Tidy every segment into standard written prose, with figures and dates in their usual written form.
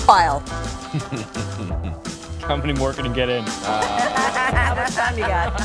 pile. How many more can you get in? How much time you got?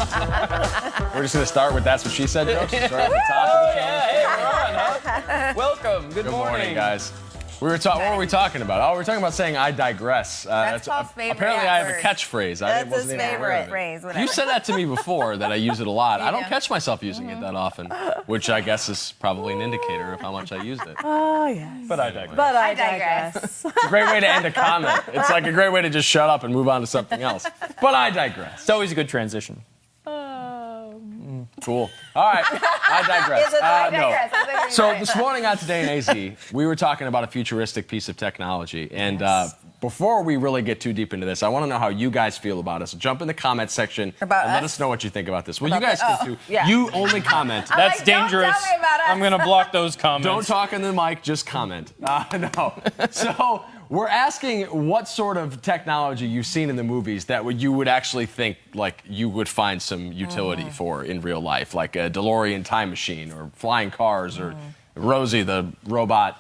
We're just going to start with That's What She Said jokes. Start at the top of the show. Hey, we're on, huh? Welcome. Good morning, guys. What were we talking about? Oh, we were talking about saying "I digress." That's Paul's favorite. Apparently, I have a catchphrase. That's his favorite phrase. You said that to me before that I use it a lot. I don't catch myself using it that often, which I guess is probably an indicator of how much I used it. Oh, yes. But I digress. But I digress. It's a great way to end a comment. It's like a great way to just shut up and move on to something else. But I digress. It's always a good transition. Cool. All right. I digress. No. So this morning on Today in AZ, we were talking about a futuristic piece of technology. And before we really get too deep into this, I want to know how you guys feel about it. So jump in the comment section and let us know what you think about this. Well, you guys can too. Yeah. You only comment. That's like, dangerous. Don't tell me about us. I'm going to block those comments. Don't talk in the mic, just comment. No. So we're asking what sort of technology you've seen in the movies that you would actually think like you would find some utility for in real life, like a DeLorean time machine or flying cars or Rosie the robot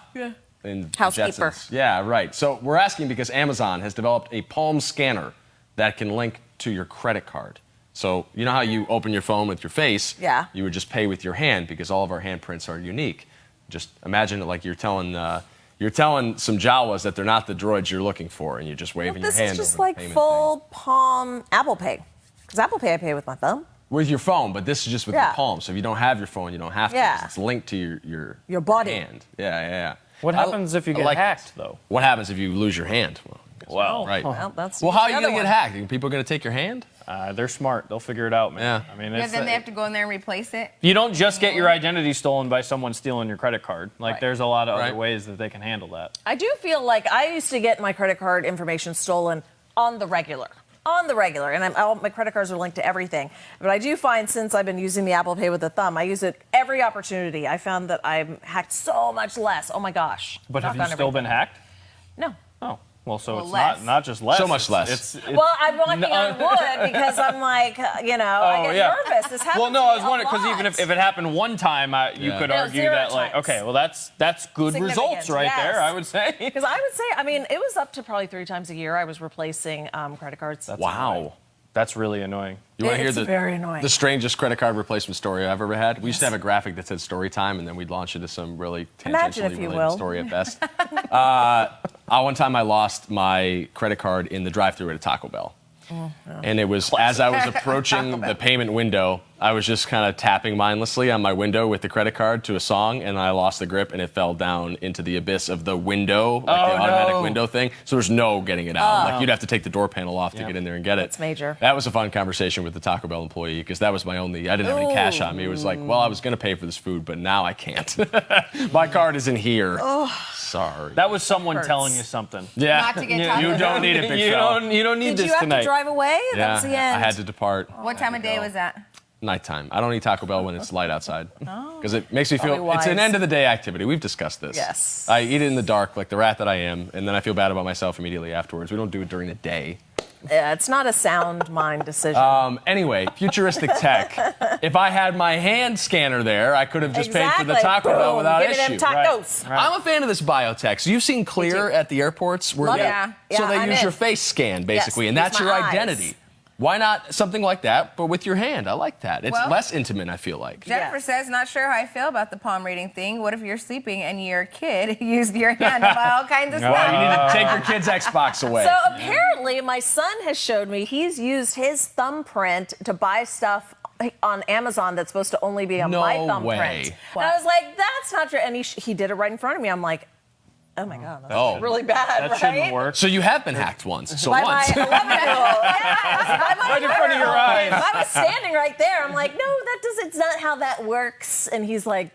in Housekeeper. Jetsons. Yeah, right. So we're asking because Amazon has developed a palm scanner that can link to your credit card. So you know how you open your phone with your face? Yeah. You would just pay with your hand because all of our handprints are unique. Just imagine it like you're telling some Jawas that they're not the droids you're looking for, and you're just waving your hand. This is just over like the payment full thing. palm Apple Pay. Because Apple Pay I pay with my thumb. With your phone, but this is just with your palm. So if you don't have your phone, you don't have to. Yeah. 'Cause it's linked to your body. hand. Yeah. What happens if you get hacked, though? What happens if you lose your hand? Well, right. Well, that's Well, how are the you other going to get one. hacked? Are people going to take your hand? They're smart. They'll figure it out, man. Yeah. I mean, Yeah, it's, then they have to go in there and replace it. you don't just get your identity stolen by someone stealing your credit card. Like, Right. there's a lot of Right. other ways that they can handle that. I do feel like I used to get my credit card information stolen on the regular. And all my credit cards are linked to everything. But I do find since I've been using the Apple Pay with the thumb, I use it every opportunity. I found that I'm hacked so much less. Oh my gosh. But have Knock you on still been everything. hacked? No. Oh. Well, so Well, it's less. not just less. So much it's- less. It's, Well, I'm walking on wood because I'm like, I get nervous. This happens Well, no, to I me was a wondering because even lot. if it happened one time, you Yeah. could No, argue 0 that like, times. okay, well that's good results Significant, right yes. there. I would say. Because I would say, I mean, it was up to probably 3 times a year I was replacing credit cards. Wow. That's really annoying. You want to hear It's very annoying. the strangest credit card replacement story I've ever had? We used to have a graphic that said story time, and then we'd launch it to some really Imagine, tangentially if you related will. story at best. One time I lost my credit card in the drive-thru at a Taco Bell. And it was as I was approaching the payment window, I was just kind of tapping mindlessly on my window with the credit card to a song, and I lost the grip, and it fell down into the abyss of the window, like the automatic window thing. So there's no getting it out. Like you'd have to take the door panel off to get in there and get it. That's major. That was a fun conversation with the Taco Bell employee because that was my only. I didn't have any cash on me. It was like, well, I was going to pay for this food, but now I can't. My card isn't here. Sorry. That was someone Hurts. telling you something. Yeah. Not to get Taco You Bell. don't need it, big You fella. don't need Did this you have tonight. to drive away? That was the Yeah, end. I had to depart. What time of day was that? Nighttime. I don't eat Taco Bell when it's light outside because it makes me feel Probably it's an wise. end of the day activity. We've discussed this. Yes. I eat it in the dark like the rat that I am, and then I feel bad about myself immediately afterwards. We don't do it during the day. Yeah, it's not a sound mind decision. Anyway, futuristic tech. If I had my hand scanner there, I could have just paid for the Exactly. Taco Bell Boom. without Give me issue. them tacos. Right. I'm a fan of this biotech. So you've seen Clear too. at the airports? Where Love they- it. Yeah. So Yeah, they I'm use in. your face scan, basically, and use that's my your eyes. identity. Why not something like that, but with your hand? I like that. It's Well- less intimate, I feel like. Jennifer Yes. says, not sure how I feel about the palm reading thing. What if you're sleeping and your kid used your hand to buy all kinds of Well, stuff? you need to take your kid's Xbox away. So apparently, my son has showed me he's used his thumbprint to buy stuff on Amazon that's supposed to only be on No my thumbprint. way. And I was like, that's not true. And he did it right in front of me. I'm like, oh my God, that's Oh. really bad, That right? shouldn't work. So you have been hacked once. So By once. my 11-year-old. Yes, Right in front of your eyes. I was standing right there. I'm like, no, it's not how that works. And he's like,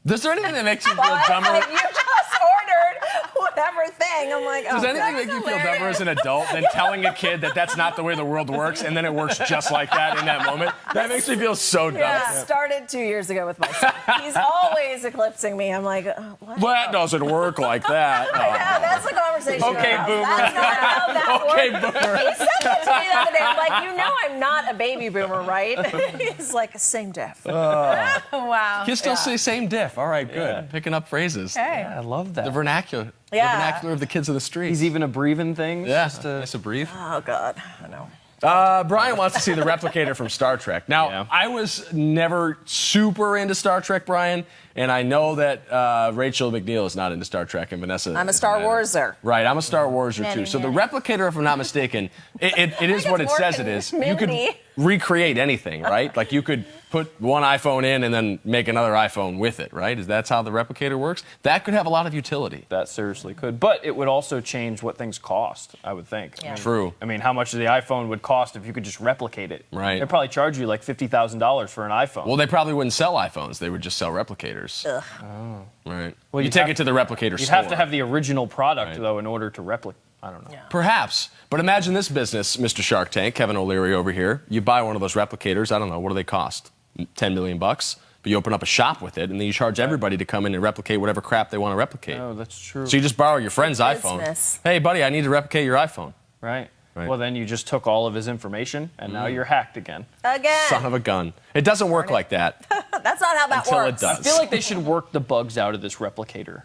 Is there anything that makes you feel well, I'm dumber? like, you just ordered whatever thing. I'm like, oh, Does anything that's make you feel hilarious. dumber as an adult than telling a kid that that's not the way the world works and then it works just like that in that moment? That makes me feel so dumb. Yeah, started 2 years ago with my son. He's always eclipsing me. I'm like, what? Well, that doesn't work like that. Yeah, that's the conversation. Okay, now. boomer. That's not how that Okay, works. boomer. He said that to me the other day. I'm like, you know I'm not a baby boomer, right? He's like, same diff. Wow. You still say same diff. All right, good. Picking up phrases. Hey. I love that. The vernacular. Yeah. The vernacular of the kids of the streets. He's even a breathing thing. Yeah, Just to... nice to breathe. Oh, God. I know. Brian wants to see the replicator from Star Trek. Now, Yeah. I was never super into Star Trek, Brian, and I know that Rachel McNeil is not into Star Trek, and Vanessa. I'm a is Star not. Warser. Right, I'm a Star Warser Many, too. So the many. replicator, if I'm not mistaken, it is what it it's says it working. is. You could Many. recreate anything, right? Like you could put one iPhone in and then make another iPhone with it, right? That's how the replicator works. That could have a lot of utility. That seriously could. But it would also change what things cost, I would think. Yeah. True. I mean, how much the iPhone would cost if you could just replicate it. Right. They'd probably charge you like $50,000 for an iPhone. Well, they probably wouldn't sell iPhones. They would just sell replicators. Ugh. Right. Well, you you'd take have- it to the replicator You'd store. have to have the original product, Right. though, in order to replicate. I don't know. Yeah. Perhaps. But imagine this business, Mr. Shark Tank, Kevin O'Leary over here. You buy one of those replicators, I don't know, what do they cost? $10 million bucks? But you open up a shop with it, and then you charge everybody to come in and replicate whatever crap they want to replicate. Oh, that's true. So you just borrow your friend's iPhone. business. Hey, buddy, I need to replicate your iPhone. Right. Right. Well, then you just took all of his information, and now you're hacked again. Again. Son of a gun. It doesn't work like that. That's not how that Until it works. does. I feel like they should work the bugs out of this replicator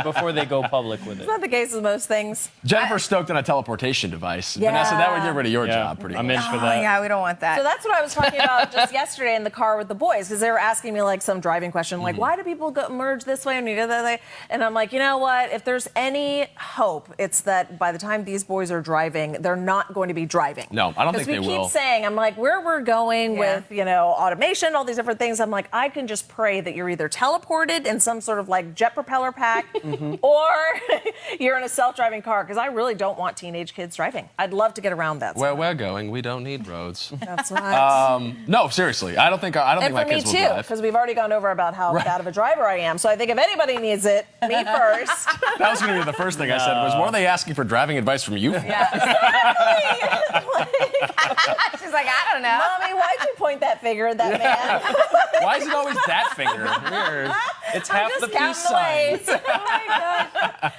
before they go public with it. It's not the case with most things. Jennifer's stoked on a teleportation device. Yeah. Vanessa, that would get rid of your Yeah, job pretty I'm much. in for Oh, that. yeah, we don't want that. So that's what I was talking about just yesterday in the car with the boys, because they were asking me like some driving question, like, why do people merge this way and you go that way? And I'm like, you know what? If there's any hope, it's that by the time these boys are driving, they're not going to be driving. No, I don't think they Because we will. keep saying, I'm like, where we're going with, automation, all these different things. I'm like, I can just pray that you're either teleported in some sort of like jet propeller pack, or you're in a self-driving car. Because I really don't want teenage kids driving. I'd love to get around that. Where we're going, we don't need roads. That's right. No, seriously, I don't think And my for me kids will too, drive. because we've already gone over about how bad of a driver I am. So I think if anybody needs it, me first. That was going to be the first thing I said was, what are they asking for driving advice from you? She's like, I don't know. Mommy, why'd you point that finger at that man? Why is it always that finger? Weird. It's I'm half just the peace counting the sign. ways. Oh my gosh.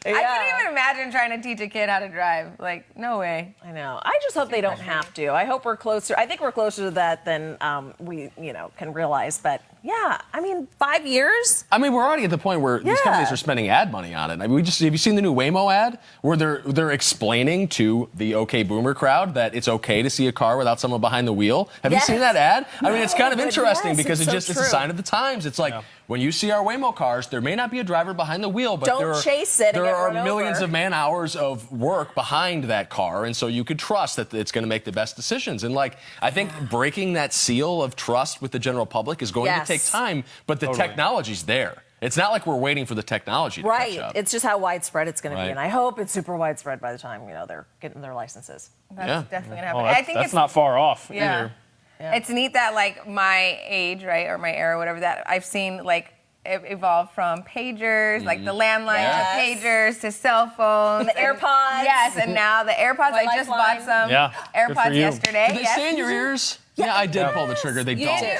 I can't even imagine trying to teach a kid how to drive. Like, no way. I know. I just hope they don't have to. I hope we're closer. I think we're closer to that than we, can realize. But yeah, I mean, 5 years. I mean, we're already at the point where these Yeah. companies are spending ad money on it. I mean, have you seen the new Waymo ad where they're explaining to the OK Boomer crowd that it's okay to see a car without someone behind the wheel? Have Yes. you seen that ad? I mean, it's kind of but interesting yes, because it's so it's a true. sign of the times. It's like when you see our Waymo cars, there may not be a driver behind the wheel, but Don't chase it and there get are run millions over. of man hours of work behind that car, and so you could trust that it's going to make the best decisions. And like, I think breaking that seal of trust with the general public is going Yes. to take time, but the technology's there. It's not like we're waiting for the technology to Right. catch up. It's just how widespread it's going to Right. be, and I hope it's super widespread by the time they're getting their licenses. That's Yeah. definitely gonna happen. Oh, I that's, think that's it's not far off yeah. either. It's neat that like my age, right, or my era, whatever that I've seen like evolve from pagers, like the landline Yes. to pagers to cell phones, The and- AirPods. Yes, and now the AirPods. I just Lifeline. bought some Yeah, good for AirPods you. yesterday. Did they stay in your ears? Yeah, I did pull the trigger. They You don't. did?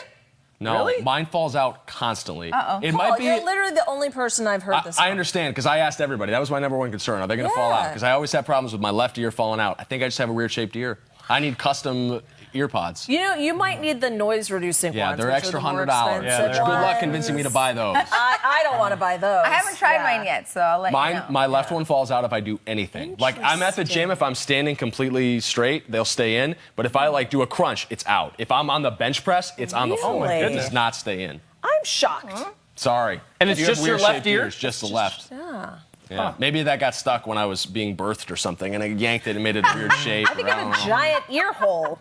No, Really? mine falls out constantly. It Paul, might be. you're literally the only person I've heard this I from. understand because I asked everybody. That was my number one concern. Are they going to fall out? Yeah. Because I always have problems with my left ear falling out. I think I just have a weird shaped ear. I need custom EarPods. You might need the noise reducing Yeah, ones. they're which are extra the more $100. expensive Yeah, Good luck ones. convincing me to buy those. I don't want to buy those. I haven't tried Yeah. mine yet, so I'll let you know. My left one falls out if I do anything. Like I'm at the gym, if I'm standing completely straight, they'll stay in. But if I like do a crunch, it's out. If I'm on the bench press, it's on the floor. Really? It does not stay in. I'm shocked. Sorry. And it's You have just your weird-shaped left ear? ears, just the left. Yeah. Yeah. Maybe that got stuck when I was being birthed or something, and I yanked it and made it a weird shape. I think or I I have don't a know. giant ear hole.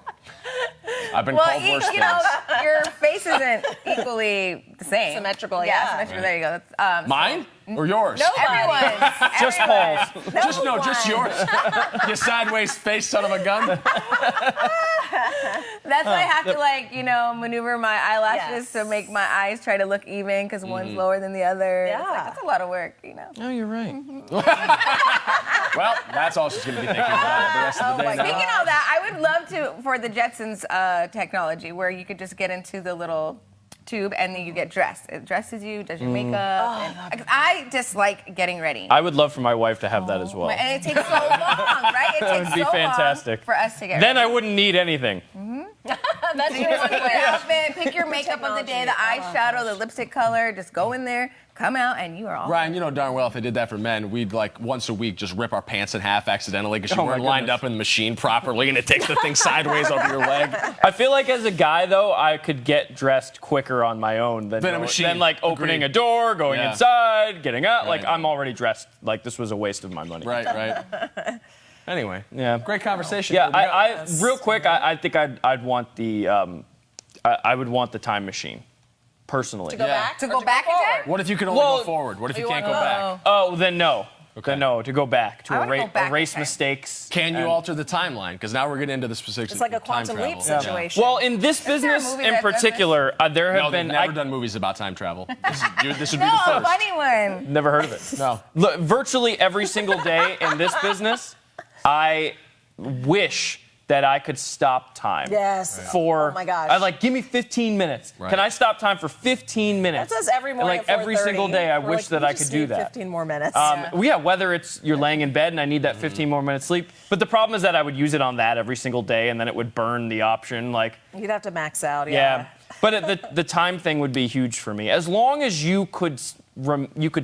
I've been Well, called worse you know, things. your face isn't equally the same. Symmetrical, yeah. Symmetrical. There you go. That's, Mine or yours? everyone's. Just everyone's. Paul's. Just yours. You sideways face son of a gun. That's why I have to maneuver my eyelashes Yes. to make my eyes try to look even because one's lower than the other. It's Yeah. like, that's a lot of work, Oh, you're right. Well, that's all she's going to be thinking about the rest of the day. now. Speaking of that, I would love to for the Jetsons technology where you could just get into the little tube and then you get dressed. It dresses you, does your makeup. And I just like getting ready. I would love for my wife to have that as well. And it takes so long, right? It takes would be so fantastic. long for us to get Then ready. I wouldn't need anything. That's your one Pick your way. outfit, pick your makeup of the day, the Technology. eyeshadow, the lipstick color. Just go in there, come out, and you are all. Ryan, you know darn well if they did that for men, we'd like once a week just rip our pants in half accidentally because you Oh, my weren't lined goodness. up in the machine properly and it takes the thing sideways over your leg. I feel like as a guy though, I could get dressed quicker on my own than Than a machine. than like opening Agreed. a door, going Yeah. inside, getting out. Right. Like I'm already dressed. Like this was a waste of my money. Right. Anyway, Yeah. great conversation. Yeah, We got- I real quick, I think I'd want the I would want the time machine, personally. To go Yeah. back? To or go back in forward? time? What if you can only Well, go forward? What if you you can't go want- back? Oh, then no. Okay. Then no, to go back, to I wanna go back in erase time. mistakes. Can you and- alter the timeline? Because now we're getting into the specifics It's of like a time quantum travel. leap Yeah. situation. Well, in this there a business movie in that does particular, there have No, they've been never done movies about time travel. This would be No, the a first. funny one. never heard of it. No. Look, virtually every single day in this business, I wish that I could stop time. Yes. For Oh my gosh. I like give me 15 minutes. Right. Can I stop time for 15 minutes? That says every morning. Like at every 4:30, single day, I we're wish like, that we I just could do need that. 15 more minutes. Yeah, whether it's you're laying in bed and I need that 15 more minutes sleep. But the problem is that I would use it on that every single day, and then it would burn the option. Like, You'd have to max out. yeah. But the time thing would be huge for me. As long as you could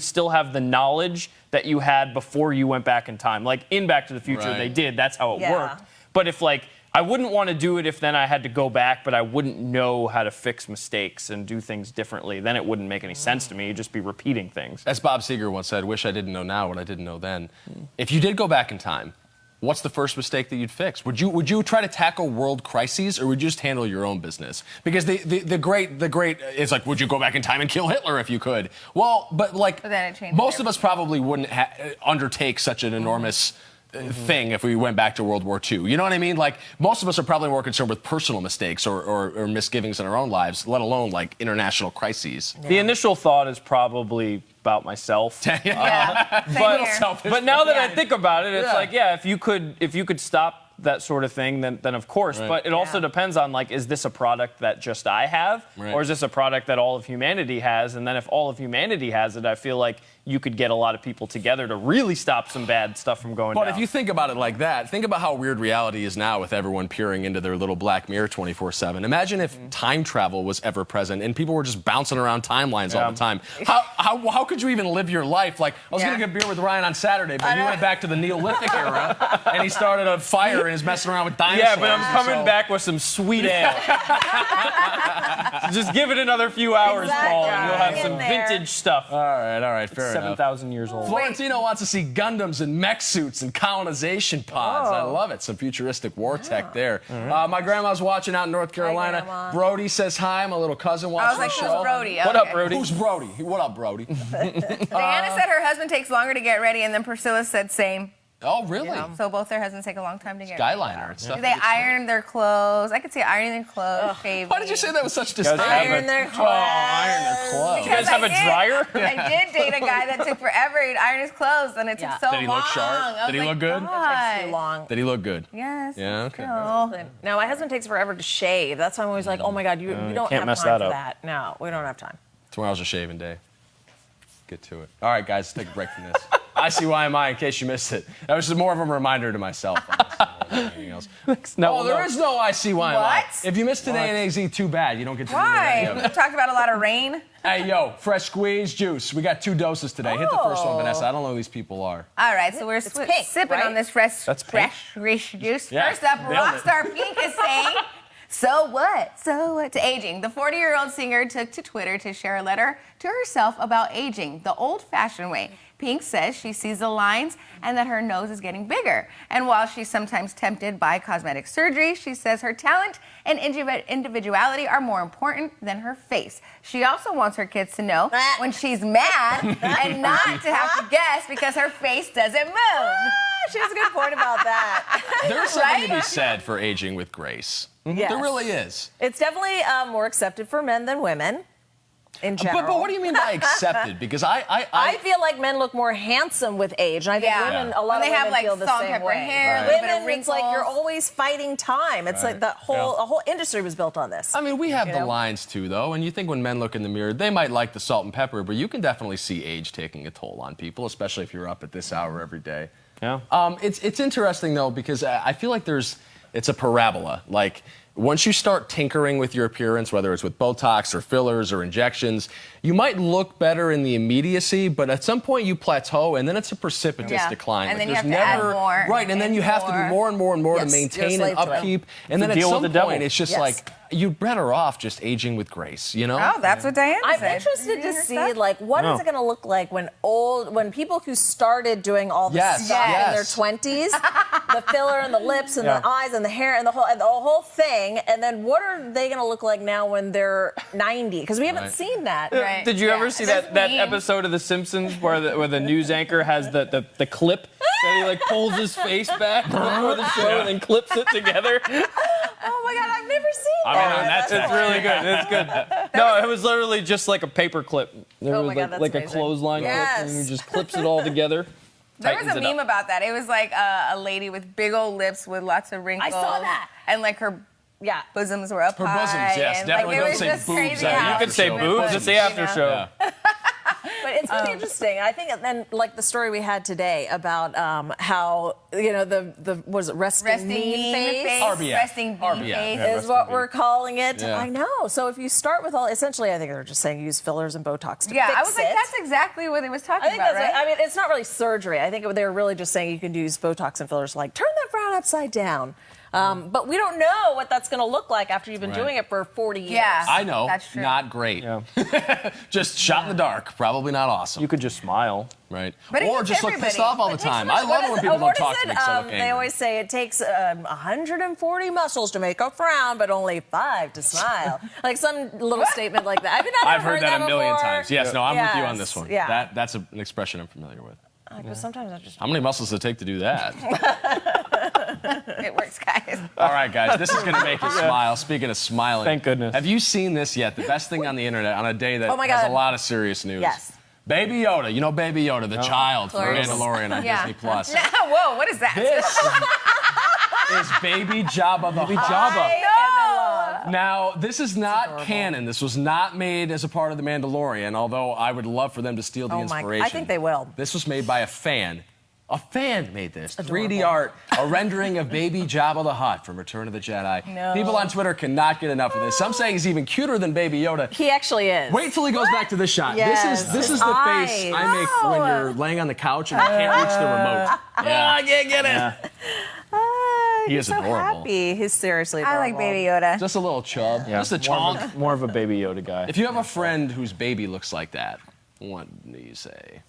still have the knowledge that you had before you went back in time. Like in Back to the Future, Right. they did. That's how it Yeah. worked. But if like I wouldn't want to do it if then I had to go back, but I wouldn't know how to fix mistakes and do things differently. Then it wouldn't make any sense to me. You'd just be repeating things. As Bob Seger once said, wish I didn't know now what I didn't know then. If you did go back in time, what's the first mistake that you'd fix? Would you try to tackle world crises, or would you just handle your own business? Because the great is like, would you go back in time and kill Hitler if you could? Well, but like But then it changed most of us probably wouldn't undertake such an enormous thing if we went back to World War II. You know what I mean? Like most of us are probably more concerned with personal mistakes or misgivings in our own lives, let alone like international crises. The initial thought is probably about myself. Yeah. Same But, here. but now that I Yeah. think about it, it's Yeah. like, yeah, if you could stop that sort of thing, then of course. Right. But it also Yeah. depends on like, is this a product that just I have, Right. or is this a product that all of humanity has? And then if all of humanity has it, I feel like you could get a lot of people together to really stop some bad stuff from going But down. if you think about it like that, think about how weird reality is now with everyone peering into their little black mirror 24/7. Imagine if time travel was ever present and people were just bouncing around timelines all Yeah. the time. How could you even live your life? Like, I was Yeah. going to get beer with Ryan on Saturday, but he went back to the Neolithic era and he started a fire and is messing around with dinosaurs. yeah, but I'm coming So- back with some sweet ale. Just give it another few hours, Exactly. Paul, and you'll have In some there. vintage stuff. All right, fair enough. 7,000 years old. Florentino wants to see Gundams and mech suits and colonization pods. I Oh. love it. Some futuristic war tech there. My grandma's watching out in North Carolina. Grandma. Brody says hi. My little cousin I wants was like, the who's show. Brody? What Okay. up, Brody? Who's Brody? What up, Brody? Diana said her husband takes longer to get ready, and then Priscilla said same. Oh, really? So both their husbands take a long time to get ready. Skyliner and stuff. Do they iron their clothes? I could see ironing their clothes, shaving. Why did you say that with such disdain? have Iron their clothes. Iron their clothes. You guys have a dryer? I did date a guy that took forever. He'd iron his clothes, and it took Yeah. so long. Did he look sharp? I was Did he like, look good? God. Too long. Did he look good? Yes. Yeah, okay. No. No, my husband takes forever to shave. That's why I'm always like, oh my God, you don't can't have mess time that for up. that. No, we don't have time. Tomorrow's a shaving day. Get to it. All right, guys, let's take a break from this. I see why am I in case you missed it. That was just more of a reminder to myself. Honestly, more than anything else. No, Oh, there is no I see why am I. What? If you missed today in AZ, too bad. You don't get to Why? do We any of it. talked about a lot of rain. Hey, yo, fresh squeeze juice. We got 2 doses today. Hit the first one, Oh. Vanessa. I don't know who these people are. All right, so we're It's pink, sipping right? on this fresh pink. juice. Yeah, First up, nailed it. Rockstar Pink is saying, so what? So what? To aging. The 40-year-old singer took to Twitter to share a letter to herself about aging the old-fashioned way. Pink says she sees the lines and that her nose is getting bigger. And while she's sometimes tempted by cosmetic surgery, she says her talent and individuality are more important than her face. She also wants her kids to know when she's mad and not to have to guess because her face doesn't move. She has a good point about that. There's something to Right? be said for aging with grace. Yes. There really is. It's definitely more accepted for men than women in general. But what do you mean by accepted? Because I feel like men look more handsome with age, and I think Yeah. women, a lot When of they have, women like, feel the salt and same pepper way. hair, a little bit of Women, it's like you're wrinkles. always fighting time. It's like the whole industry was built on this. I mean, we have the know? lines too, though, and you think when men look in the mirror, they might like the salt and pepper, but you can definitely see age taking a toll on people, especially if you're up at this hour every day. Yeah. It's interesting though because I feel like it's a parabola. Like once you start tinkering with your appearance, whether it's with Botox or fillers or injections, you might look better in the immediacy, but at some point you plateau, and then it's a precipitous decline. And then Like, you have to add more. Right, and then you have to do more and more and more Yes, to you're a maintain and slave to it. upkeep. And then at deal with some the devil. point, it's just Yes. like, you're better off just aging with grace, you know? Oh, that's what Diana I'm said. interested to see, like, what is No. it going to look like when people who started doing all this Yes, stuff in their yes. 20s, the filler and the lips and the eyes and the hair and the whole thing, and then what are they going to look like now when they're 90? Because we haven't seen that. Right. Did you Yeah. ever see There's that memes. episode of The Simpsons where the news anchor has the clip that he like pulls his face back before the show and then clips it together? Oh my God, I've never seen I that. mean, that's It's really good. It's good. No, it was literally just like a paper clip. There Oh was my God, that's like a amazing. clothesline clip, and Yes. he just clips it all together. There was a tightens it meme up. about that. It was like a lady with big old lips with lots of wrinkles. saw that. And like her Yeah. bosoms were up Her high. bosoms, yes, and, definitely like, it don't was say just boobs crazy. at the You after could say show. boobs. It's the after show. But it's really interesting. I think, and then like the story we had today about how the was it resting mean face. RBF. Resting bean RBF. face. Yeah. Is what we're calling it. Yeah. I know. So if you start with essentially, I think they're just saying use fillers and Botox to Yeah, fix I was like, it. that's exactly what it was talking I think about, that's. right? I mean, it's not really surgery. I think they're really just saying you can use Botox and fillers, like turn that frown upside down. But we don't know what that's going to look like after you've been Right. doing it for 40 years. Yeah. I know, That's true. not great. Yeah. Just shot in the dark, probably not awesome. You could just smile. Right. But it Or hits just look pissed everybody. off all the It takes time. much- I love what it is when it- people what don't talk is to me it? 'cause I look They angry. always say it takes 140 muscles to make a frown, but only 5 to smile. Like some little statement like that. Have you not I've ever heard that a million before? times. Yes, no, I'm with you on Yes, this one. yeah. That's an expression I'm familiar with. But sometimes I just. How many muscles does it take to do that? It works, guys. All right, guys, this is going to make you smile. Speaking of smiling. Thank goodness. Have you seen this yet? The best thing on the internet on a day that Oh my has God. a lot of serious news. Yes. Baby Yoda. You know Baby Yoda, the child from course. Mandalorian on Yeah. Disney Plus. Whoa, what is that? This is Baby Jabba the Hutt. I am in love. Now, this is not canon. This was not made as a part of The Mandalorian, although I would love for them to steal the Oh my- inspiration. I think they will. This was made by a fan. A fan made this. 3D Adorable. art, a rendering of Baby Jabba the Hutt from Return of the Jedi. No. People on Twitter cannot get enough of this. Some say he's even cuter than Baby Yoda. He actually is. Wait till he goes back to this shot. Yes. This His is the face eyes. I make when you're laying on the couch and you can't reach the remote. Yeah, I can't get it. He He's is so adorable. happy. He's seriously I adorable. like Baby Yoda. Just a little chub. Yeah. Just a more chonk. of more of a Baby Yoda guy. If you have a friend whose baby looks like that, what do you say?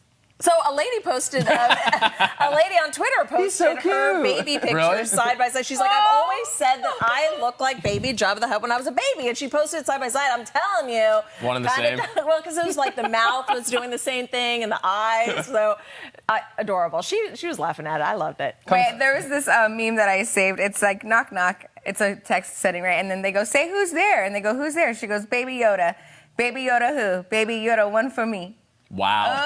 So a lady posted, a lady on Twitter posted so her cute. baby pictures Really? side by side. She's like, I've always said that I look like Baby Jabba the Hutt when I was a baby, and she posted it side by side. I'm telling you, One and the kinda- same? Well, because it was like the mouth was doing the same thing and the eyes. So adorable. She was laughing at it. I loved it. Wait, there was this meme that I saved. It's like knock knock. It's a text setting, right? And then they go, say who's there? And they go, who's there? She goes, Baby Yoda. Baby Yoda who? Baby Yoda, one for me. Wow.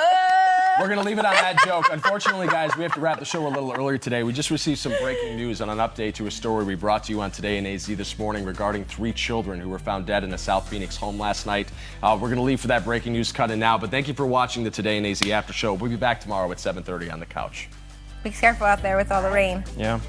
We're going to leave it on that joke. Unfortunately, guys, we have to wrap the show a little earlier today. We just received some breaking news on an update to a story we brought to you on Today in AZ this morning regarding 3 children who were found dead in a South Phoenix home last night. We're going to leave for that breaking news cut in now, but thank you for watching the Today in AZ after show. We'll be back tomorrow at 7:30 on the couch. Be careful out there with all the rain. Yeah.